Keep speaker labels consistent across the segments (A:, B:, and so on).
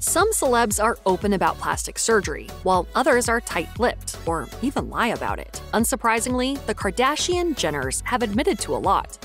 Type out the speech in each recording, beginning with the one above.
A: Some celebs are open about plastic surgery, while others are tight-lipped, or even lie about it. Unsurprisingly, the Kardashian-Jenners have admitted to a lot.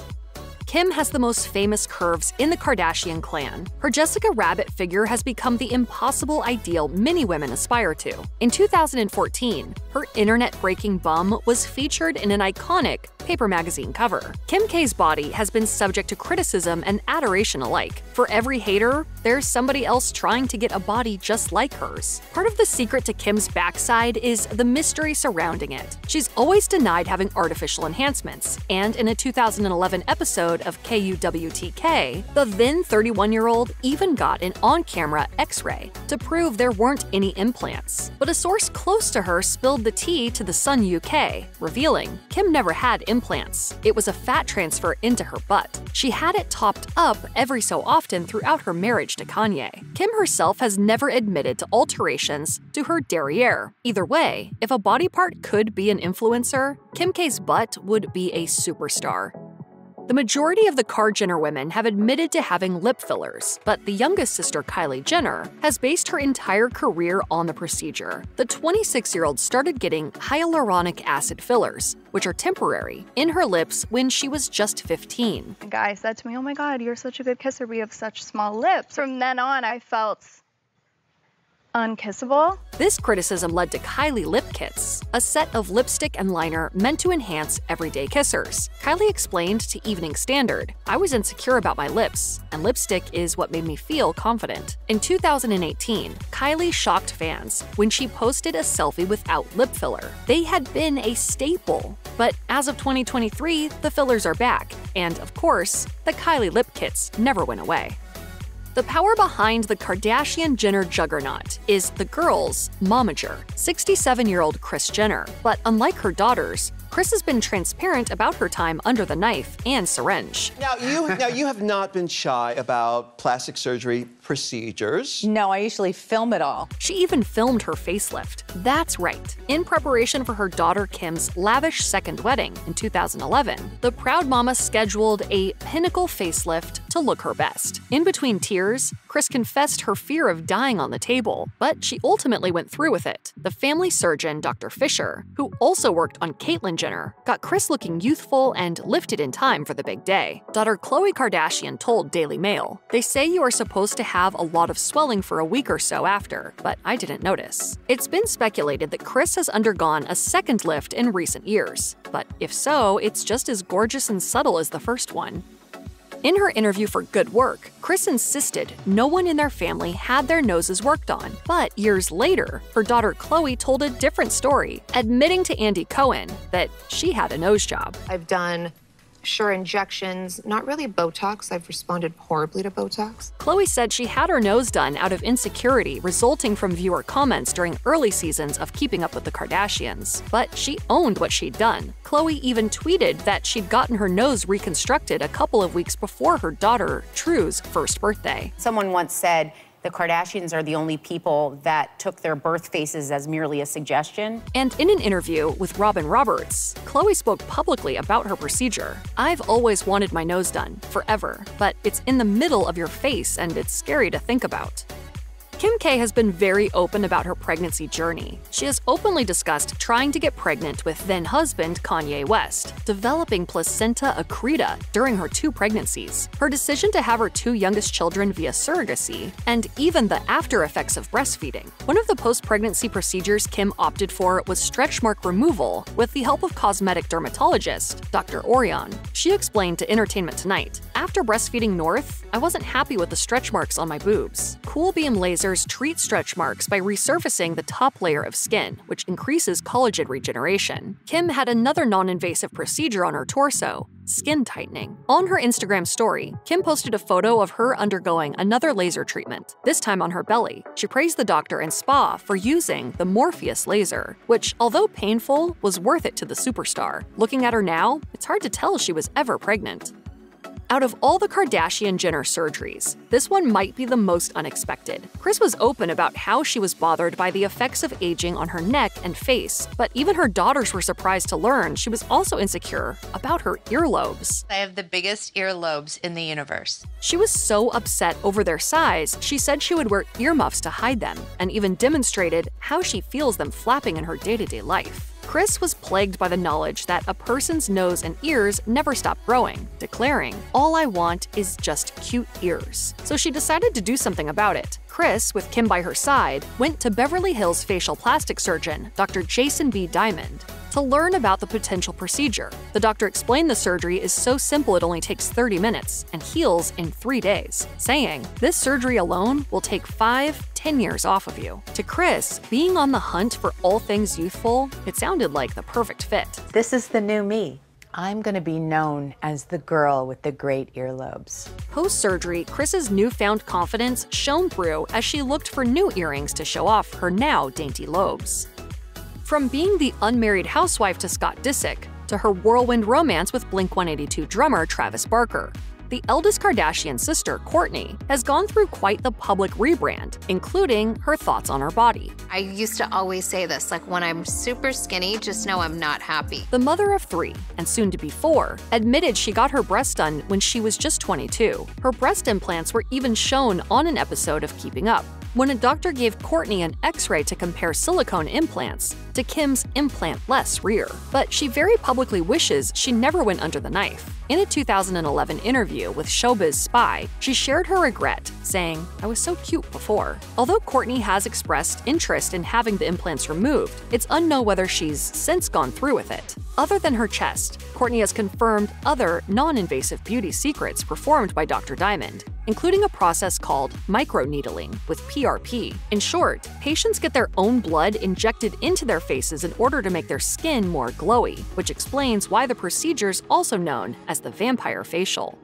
A: Kim has the most famous curves in the Kardashian clan. Her Jessica Rabbit figure has become the impossible ideal many women aspire to. In 2014, her internet-breaking bum was featured in an iconic Paper magazine cover. Kim K's body has been subject to criticism and adoration alike. For every hater, there's somebody else trying to get a body just like hers. Part of the secret to Kim's backside is the mystery surrounding it. She's always denied having artificial enhancements, and in a 2011 episode of KUWTK, the then 31-year-old even got an on-camera X-ray to prove there weren't any implants. But a source close to her spilled the tea to The Sun UK, revealing Kim never had implants. It was a fat transfer into her butt. She had it topped up every so often throughout her marriage to Kanye. Kim herself has never admitted to alterations to her derriere. Either way, if a body part could be an influencer, Kim K's butt would be a superstar. The majority of the Kard-Jenner women have admitted to having lip fillers, but the youngest sister, Kylie Jenner, has based her entire career on the procedure. The 26-year-old started getting hyaluronic acid fillers, which are temporary, in her lips when she was just 15.
B: A guy said to me, "Oh my God, you're such a good kisser. We have such small lips." From then on, I felt unkissable.
A: This criticism led to Kylie Lip Kits, a set of lipstick and liner meant to enhance everyday kissers. Kylie explained to Evening Standard, "I was insecure about my lips, and lipstick is what made me feel confident." In 2018, Kylie shocked fans when she posted a selfie without lip filler. They had been a staple. But as of 2023, the fillers are back, and of course, the Kylie Lip Kits never went away. The power behind the Kardashian-Jenner juggernaut is the girl's momager, 67-year-old Kris Jenner. But unlike her daughters, Kris has been transparent about her time under the knife and syringe.
C: Now you have not been shy about plastic surgery procedures.
D: No, I usually film it all.
A: She even filmed her facelift. That's right. In preparation for her daughter Kim's lavish second wedding in 2011, the proud mama scheduled a pinnacle facelift to look her best. In between tears, Kris confessed her fear of dying on the table, but she ultimately went through with it. The family surgeon, Dr. Fisher, who also worked on Caitlyn Jenner, got Kris looking youthful and lifted in time for the big day. Daughter Khloe Kardashian told Daily Mail, "They say you are supposed to have a lot of swelling for a week or so after, but I didn't notice." It's been speculated that Kris has undergone a second lift in recent years, but if so, it's just as gorgeous and subtle as the first one. In her interview for Good Work, Kris insisted no one in their family had their noses worked on. But years later, her daughter Khloe told a different story, admitting to Andy Cohen that she had a nose job.
E: I've done injections, not really Botox. I've responded horribly to Botox.
A: Khloe said she had her nose done out of insecurity resulting from viewer comments during early seasons of Keeping Up with the Kardashians. But she owned what she'd done. Khloe even tweeted that she'd gotten her nose reconstructed a couple of weeks before her daughter, True's, first birthday.
F: Someone once said, the Kardashians are the only people that took their birth faces as merely a suggestion.
A: And in an interview with Robin Roberts, Khloe spoke publicly about her procedure. "I've always wanted my nose done, forever, but it's in the middle of your face and it's scary to think about." Kim K has been very open about her pregnancy journey. She has openly discussed trying to get pregnant with then-husband Kanye West, developing placenta accreta during her 2 pregnancies, her decision to have her 2 youngest children via surrogacy, and even the after-effects of breastfeeding. One of the post-pregnancy procedures Kim opted for was stretch mark removal with the help of cosmetic dermatologist Dr. Orion. She explained to Entertainment Tonight, "After breastfeeding North, I wasn't happy with the stretch marks on my boobs. Cool beam lasers treat stretch marks by resurfacing the top layer of skin, which increases collagen regeneration." Kim had another non-invasive procedure on her torso, skin tightening. On her Instagram story, Kim posted a photo of her undergoing another laser treatment, this time on her belly. She praised the doctor and spa for using the Morpheus laser, which, although painful, was worth it to the superstar. Looking at her now, it's hard to tell she was ever pregnant. Out of all the Kardashian-Jenner surgeries, this one might be the most unexpected. Kris was open about how she was bothered by the effects of aging on her neck and face, but even her daughters were surprised to learn she was also insecure about her earlobes.
G: I have the biggest earlobes in the universe.
A: She was so upset over their size, she said she would wear earmuffs to hide them, and even demonstrated how she feels them flapping in her day-to-day life. Kris was plagued by the knowledge that a person's nose and ears never stop growing, declaring, "All I want is just cute ears." So she decided to do something about it. Kris, with Kim by her side, went to Beverly Hills facial plastic surgeon Dr. Jason B. Diamond to learn about the potential procedure. The doctor explained the surgery is so simple it only takes 30 minutes and heals in 3 days, saying, "This surgery alone will take 5–10 years off of you." To Kris, being on the hunt for all things youthful, it sounded like the perfect fit.
D: This is the new me. I'm gonna be known as the girl with the great earlobes.
A: Post-surgery, Kris's newfound confidence shone through as she looked for new earrings to show off her now dainty lobes. From being the unmarried housewife to Scott Disick, to her whirlwind romance with Blink-182 drummer Travis Barker, the eldest Kardashian sister, Kourtney, has gone through quite the public rebrand, including her thoughts on her body.
E: I used to always say this, like, when I'm super skinny, just know I'm not happy.
A: The mother of 3, and soon to be 4, admitted she got her breasts done when she was just 22. Her breast implants were even shown on an episode of Keeping Up, when a doctor gave Kourtney an X-ray to compare silicone implants to Kim's implant-less rear. But she very publicly wishes she never went under the knife. In a 2011 interview with Showbiz Spy, she shared her regret, saying, "I was so cute before." Although Kourtney has expressed interest in having the implants removed, it's unknown whether she's since gone through with it. Other than her chest, Kourtney has confirmed other non-invasive beauty secrets performed by Dr. Diamond, including a process called microneedling with PRP. In short, patients get their own blood injected into their faces in order to make their skin more glowy, which explains why the procedure is also known as the vampire facial.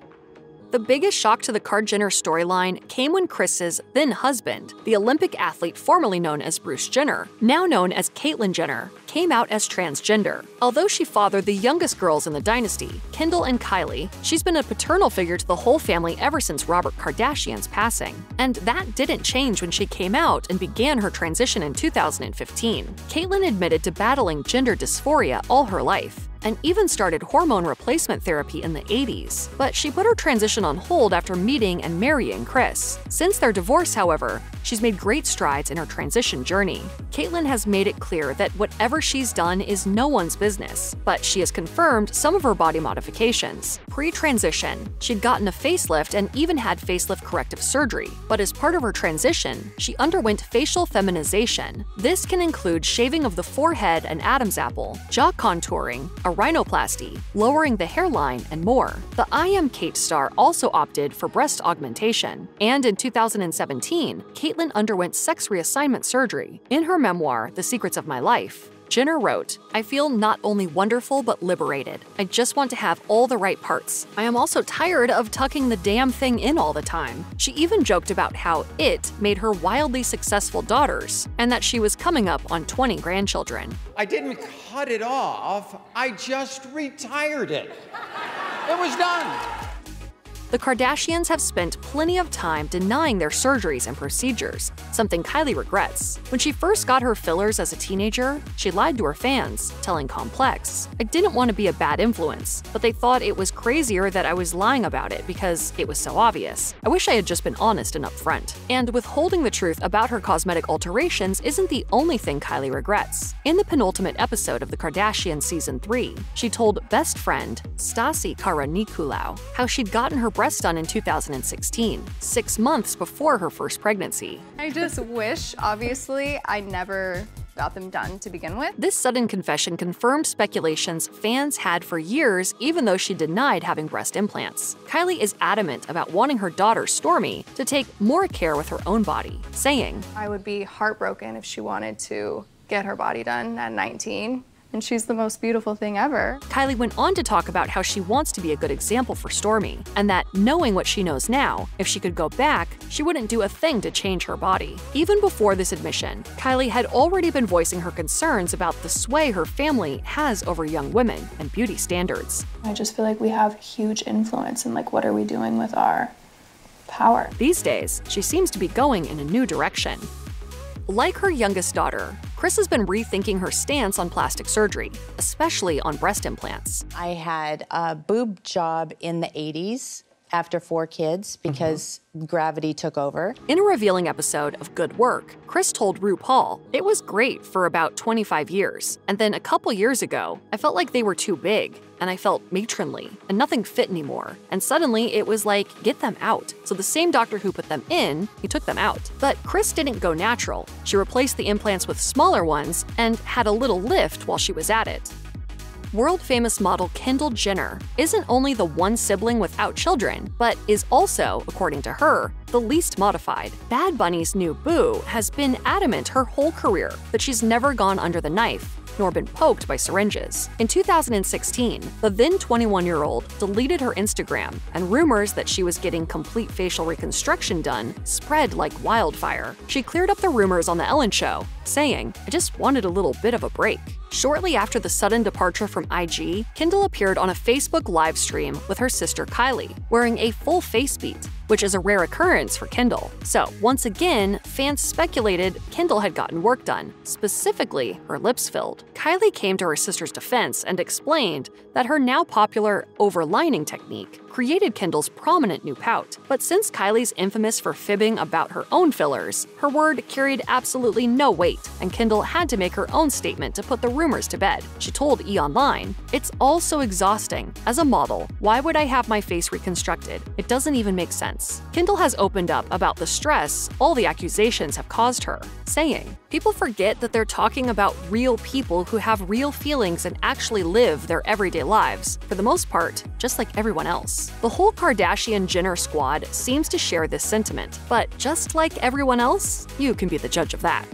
A: The biggest shock to the Kard-Jenner storyline came when Kris's then husband, the Olympic athlete formerly known as Bruce Jenner, now known as Caitlyn Jenner, came out as transgender. Although she fathered the youngest girls in the dynasty, Kendall and Kylie, she's been a paternal figure to the whole family ever since Robert Kardashian's passing. And that didn't change when she came out and began her transition in 2015. Caitlyn admitted to battling gender dysphoria all her life, and even started hormone replacement therapy in the 80s. But she put her transition on hold after meeting and marrying Kris. Since their divorce, however, she's made great strides in her transition journey. Caitlyn has made it clear that whatever she's done is no one's business, but she has confirmed some of her body modifications. Pre-transition, she'd gotten a facelift and even had facelift corrective surgery, but as part of her transition, she underwent facial feminization. This can include shaving of the forehead and Adam's apple, jaw contouring, a rhinoplasty, lowering the hairline, and more. The I Am Kate star also opted for breast augmentation, and in 2017, Caitlyn underwent sex reassignment surgery. In her memoir, The Secrets of My Life, Jenner wrote, "I feel not only wonderful but liberated. I just want to have all the right parts. I am also tired of tucking the damn thing in all the time." She even joked about how it made her wildly successful daughters, and that she was coming up on 20 grandchildren.
H: I didn't cut it off, I just retired it. It was done.
A: The Kardashians have spent plenty of time denying their surgeries and procedures, something Kylie regrets. When she first got her fillers as a teenager, she lied to her fans, telling Complex, "I didn't want to be a bad influence, but they thought it was crazier that I was lying about it because it was so obvious. I wish I had just been honest and upfront." And withholding the truth about her cosmetic alterations isn't the only thing Kylie regrets. In the penultimate episode of The Kardashians Season 3, she told best friend Stassi Kara-Nikolaou how she'd gotten her breast done in 2016, 6 months before her first pregnancy.
B: I just wish, obviously, I never got them done to begin with.
A: This sudden confession confirmed speculations fans had for years, even though she denied having breast implants. Kylie is adamant about wanting her daughter, Stormi, to take more care with her own body, saying,
B: I would be heartbroken if she wanted to get her body done at 19 and she's the most beautiful thing ever.
A: Kylie went on to talk about how she wants to be a good example for Stormi, and that knowing what she knows now, if she could go back, she wouldn't do a thing to change her body. Even before this admission, Kylie had already been voicing her concerns about the sway her family has over young women and beauty standards.
I: I just feel like we have huge influence in like what are we doing with our power.
A: These days, she seems to be going in a new direction. Like her youngest daughter, Kris has been rethinking her stance on plastic surgery, especially on breast implants.
D: I had a boob job in the 80s after 4 kids because gravity took over.
A: In a revealing episode of Good Work, Kris told RuPaul, "It was great for about 25 years, and then a couple years ago, I felt like they were too big, and I felt matronly, and nothing fit anymore. And suddenly it was like, get them out. So the same doctor who put them in, he took them out." But Kris didn't go natural. She replaced the implants with smaller ones and had a little lift while she was at it. World-famous model Kendall Jenner isn't only the one sibling without children, but is also, according to her, the least modified. Bad Bunny's new boo has been adamant her whole career that she's never gone under the knife, nor been poked by syringes. In 2016, the then 21-year-old deleted her Instagram, and rumors that she was getting complete facial reconstruction done spread like wildfire. She cleared up the rumors on The Ellen Show, saying, "I just wanted a little bit of a break." Shortly after the sudden departure from IG, Kendall appeared on a Facebook live stream with her sister Kylie, wearing a full face beat, which is a rare occurrence for Kendall. So, once again, fans speculated Kendall had gotten work done, specifically her lips filled. Kylie came to her sister's defense and explained that her now popular overlining technique created Kendall's prominent new pout. But since Kylie's infamous for fibbing about her own fillers, her word carried absolutely no weight, and Kendall had to make her own statement to put the rumors to bed. She told E! Online, "It's all so exhausting. As a model, why would I have my face reconstructed? It doesn't even make sense." Kendall has opened up about the stress all the accusations have caused her, saying, "People forget that they're talking about real people who have real feelings and actually live their everyday lives, for the most part, just like everyone else." The whole Kardashian-Jenner squad seems to share this sentiment, but just like everyone else, you can be the judge of that.